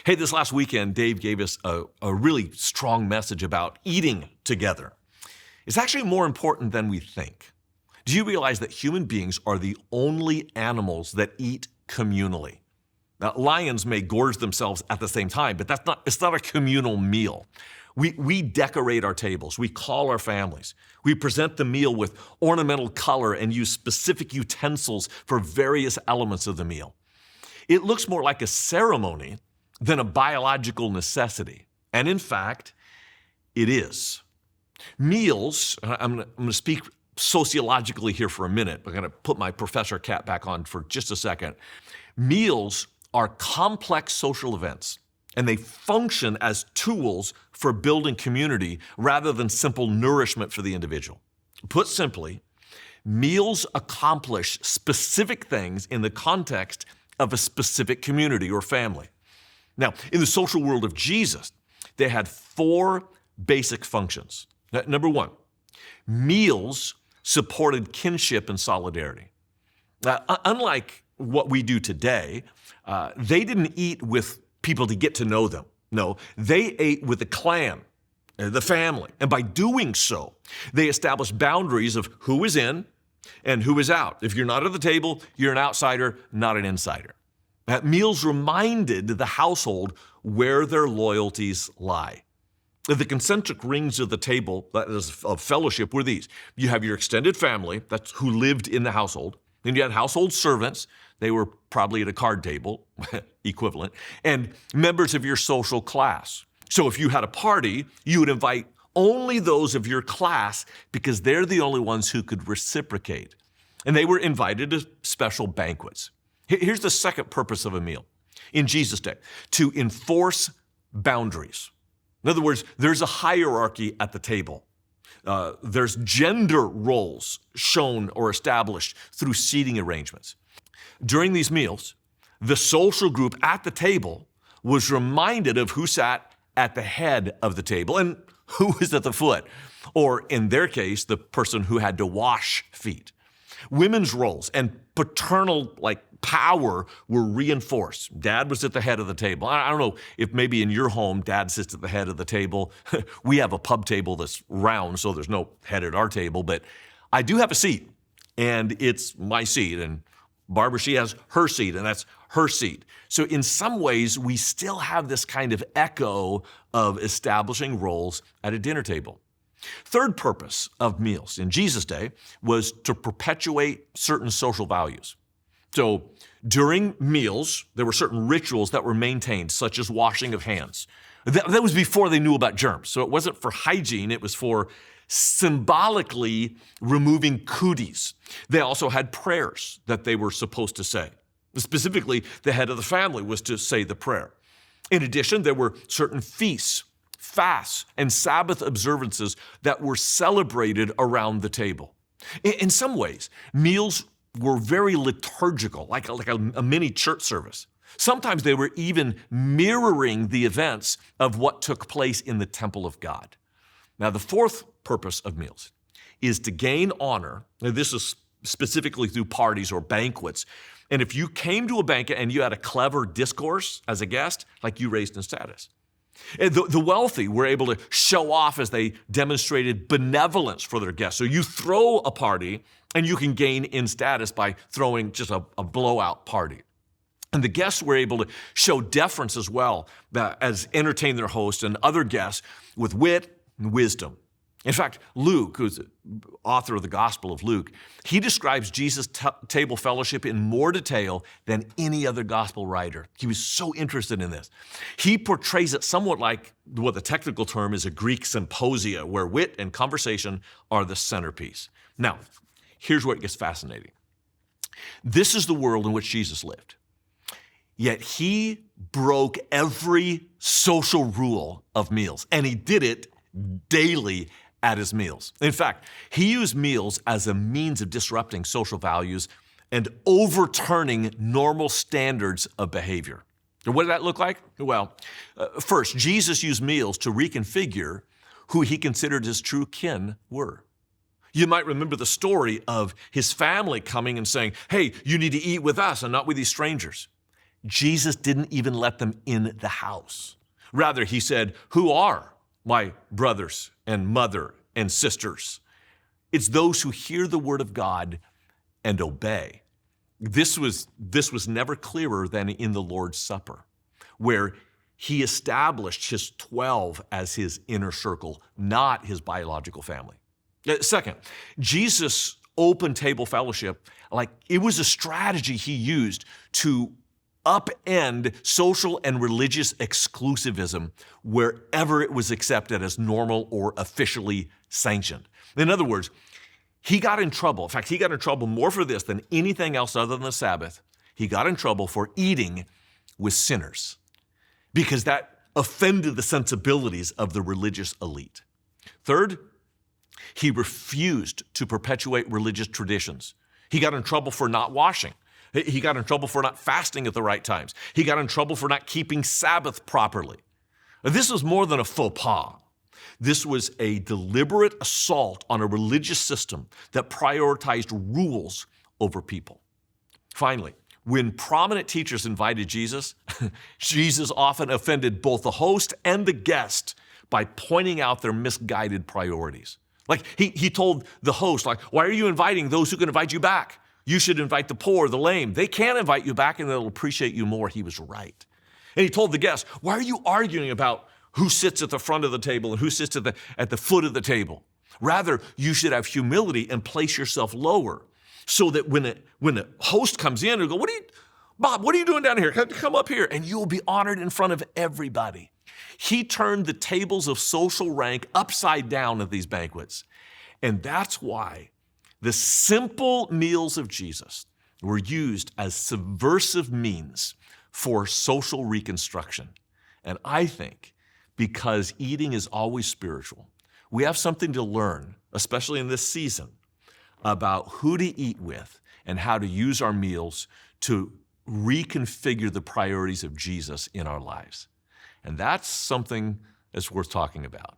Hey, this last weekend, Dave gave us a really strong message about eating together. It's actually more important than we think. Do you realize that human beings are the only animals that eat communally? Now, lions may gorge themselves at the same time, but it's not a communal meal. We decorate our tables. We call our families. We present the meal with ornamental color and use specific utensils for various elements of the meal. It looks more like a ceremony than a biological necessity. And in fact, it is. Meals, I'm going to speak sociologically here for a minute. I'm going to put my professor cap back on for just a second. Meals are complex social events, and they function as tools for building community rather than simple nourishment for the individual. Put simply, meals accomplish specific things in the context of a specific community or family. Now, in the social world of Jesus, they had four basic functions. Number one, meals supported kinship and solidarity. Unlike what we do today, they didn't eat with people to get to know them. No, they ate with the clan, the family. And by doing so, they established boundaries of who is in and who is out. If you're not at the table, you're an outsider, not an insider. Meals reminded the household where their loyalties lie. The concentric rings of the table of fellowship were these. You have your extended family, that's who lived in the household. Then you had household servants. They were probably at a card table, equivalent, and members of your social class. So if you had a party, you would invite only those of your class because they're the only ones who could reciprocate. And they were invited to special banquets. Here's the second purpose of a meal in Jesus' day, to enforce boundaries. In other words, there's a hierarchy at the table. There's gender roles shown or established through seating arrangements. During these meals, the social group at the table was reminded of who sat at the head of the table and who was at the foot, or in their case, the person who had to wash feet. Women's roles and paternal power were reinforced. Dad was at the head of the table. I don't know if maybe in your home, dad sits at the head of the table. We have a pub table that's round, so there's no head at our table, but I do have a seat, and it's my seat. And Barbara, she has her seat, and that's her seat. So in some ways, we still have this kind of echo of establishing roles at a dinner table. Third purpose of meals in Jesus' day was to perpetuate certain social values. So during meals, there were certain rituals that were maintained, such as washing of hands. That was before they knew about germs. So it wasn't for hygiene, it was for symbolically removing cooties. They also had prayers that they were supposed to say. Specifically, the head of the family was to say the prayer. In addition, there were certain feasts, fasts, and Sabbath observances that were celebrated around the table. In some ways, meals were very liturgical, like a mini church service. Sometimes they were even mirroring the events of what took place in the temple of God. Now, the fourth purpose of meals is to gain honor. Now, this is specifically through parties or banquets. And if you came to a banquet and you had a clever discourse as a guest, you raised in status. The wealthy were able to show off as they demonstrated benevolence for their guests. So you throw a party and you can gain in status by throwing just a blowout party. And the guests were able to show deference as well as entertain their host and other guests with wit and wisdom. In fact, Luke, who's the author of the Gospel of Luke, he describes Jesus' table fellowship in more detail than any other gospel writer. He was so interested in this. He portrays it somewhat like what the technical term is a Greek symposia, where wit and conversation are the centerpiece. Now, here's where it gets fascinating. This is the world in which Jesus lived. Yet he broke every social rule of meals, and he did it daily at his meals. In fact, he used meals as a means of disrupting social values and overturning normal standards of behavior. And what did that look like? Well, first, Jesus used meals to reconfigure who he considered his true kin were. You might remember the story of his family coming and saying, hey, you need to eat with us and not with these strangers. Jesus didn't even let them in the house. Rather, he said, "Who are my brothers and mother and sisters?" It's those who hear the word of God and obey. This was never clearer than in the Lord's Supper, where he established his 12 as his inner circle, not his biological family. Second, Jesus' open table fellowship, it was a strategy he used to upend social and religious exclusivism wherever it was accepted as normal or officially sanctioned. In other words, he got in trouble. In fact, he got in trouble more for this than anything else other than the Sabbath. He got in trouble for eating with sinners because that offended the sensibilities of the religious elite. Third, he refused to perpetuate religious traditions. He got in trouble for not washing. He got in trouble for not fasting at the right times. He got in trouble for not keeping Sabbath properly. This was more than a faux pas. This was a deliberate assault on a religious system that prioritized rules over people. Finally, when prominent teachers invited Jesus, Jesus often offended both the host and the guest by pointing out their misguided priorities. He told the host, "Why are you inviting those who can invite you back? You should invite the poor, the lame. They can't invite you back and they'll appreciate you more." He was right. And he told the guests, "Why are you arguing about who sits at the front of the table and who sits at the foot of the table? Rather, you should have humility and place yourself lower so that when the host comes in, he'll go, Bob, what are you doing down here? Come up here." And you'll be honored in front of everybody. He turned the tables of social rank upside down at these banquets. And that's why the simple meals of Jesus were used as subversive means for social reconstruction. And I think because eating is always spiritual, we have something to learn, especially in this season, about who to eat with and how to use our meals to reconfigure the priorities of Jesus in our lives. And that's something that's worth talking about.